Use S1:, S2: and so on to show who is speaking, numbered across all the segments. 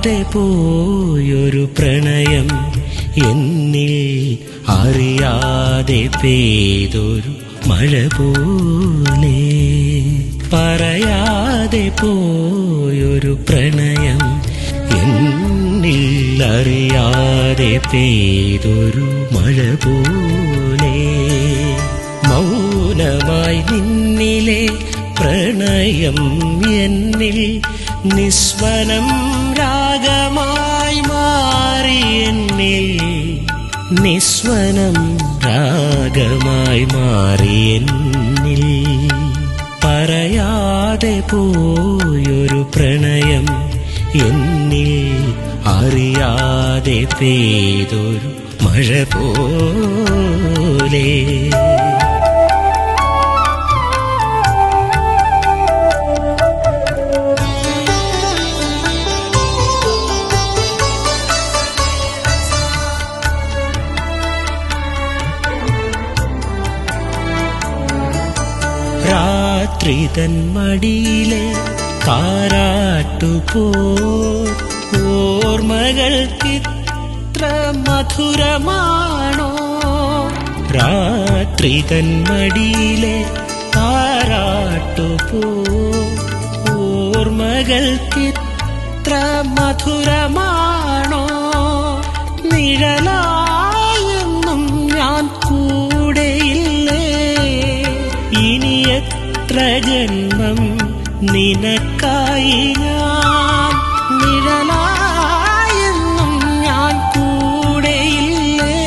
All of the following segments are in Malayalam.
S1: പറയാതെ പോയൊരു പ്രണയം എന്നിൽ അറിയാതെ പെയ്തൊരു മഴ പോലെ. പറയാതെ പോയൊരു പ്രണയം എന്നിൽ അറിയാതെ പെയ്തൊരു മഴ പോലെ. മൗനമായി നിന്നിലെ പ്രണയം എന്നിൽ നിസ്വനം രാഗമായി മാറി. എന്നിൽ നിസ്വനം രാഗമായി മാറി. എന്നിൽ പറയാതെ പോയൊരു പ്രണയം എന്നിൽ അറിയാതെ പെയ്തൊരു മഴ പോലെ. രാത്രി തൻ മടിയിലെ താരാട്ടുപോൽ ഓർമ്മകൾക്കിത്ര മധുരമാണോ? രാത്രി തൻ മടിയിലെ താരാട്ടുപോൽ ഓർമ്മകൾക്കിത്ര മധുരമാണോ? നിഴലായെന്നും ഞാൻ കൂടെയില്ലേ? ഇനി എത്ര ജന്മം നിനക്കായി ഞാൻ? നിഴലായെന്നും ഞാൻ കൂടെയില്ലേ?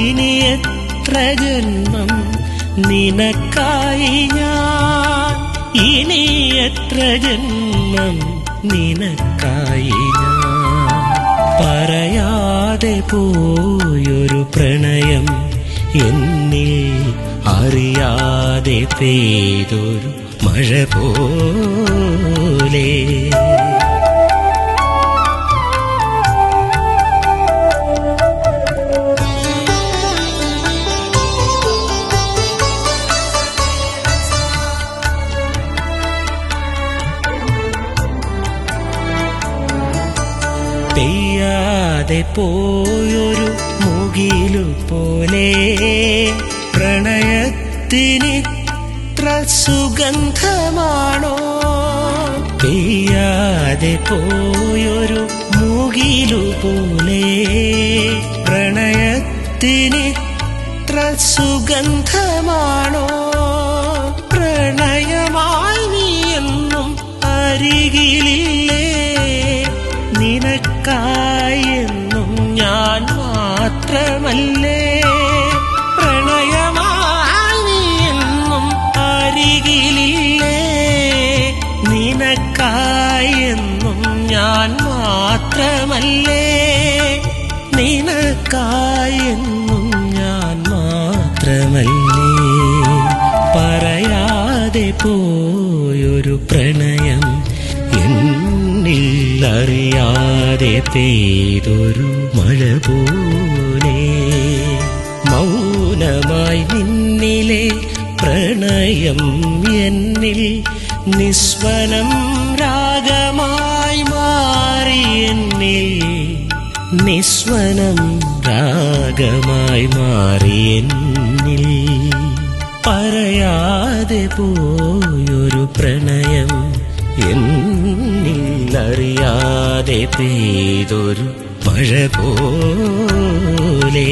S1: ഇനി എത്ര ജന്മം നിനക്കായി ഞാൻ? ഇനി എത്ര ജന്മം നിനക്കായി ഞാൻ? പറയാതെ പോയൊരു പ്രണയം എന്നിൽ അറിയാതെ പെയ്തൊരു മഴ പോലെ. പെയ്യാതെ പോയൊരു മുകിലു പോലെ പ്രണയത്തിനിത്ര സുഗന്ധമാണോ? പെയ്യാതെ പോയൊരു മുകിലു പോലെ പ്രണയത്തിനിത്ര സുഗന്ധമാണോ? പ്രണയമായി നീ എന്നും അരികിലില്ലേ? നിനക്കായെന്നും ഞാൻ മാത്രമല്ലേ? പ്രണയമായി നീ എന്നും അരികിലില്ലേ? നിനക്കായെന്നും ഞാൻ മാത്രമല്ലേ? നിനക്കായെന്നും ഞാൻ മാത്രമല്ലേ? പറയാതെ പോയൊരു പ്രണയം എന്നിൽ അറിയാതെ പെയ്തൊരു മഴ പോലെ. മൗനമായി നിന്നിലെ പ്രണയം എന്നിൽ നിസ്വനം രാഗമായി മാറി. എന്നിൽ നിസ്വനം രാഗമായി മാറി. എന്നിൽ പറയാതെ പോയൊരു പ്രണയം എന്നിൽ അറിയാതെ പെയ്തൊരു മഴ പോലെ.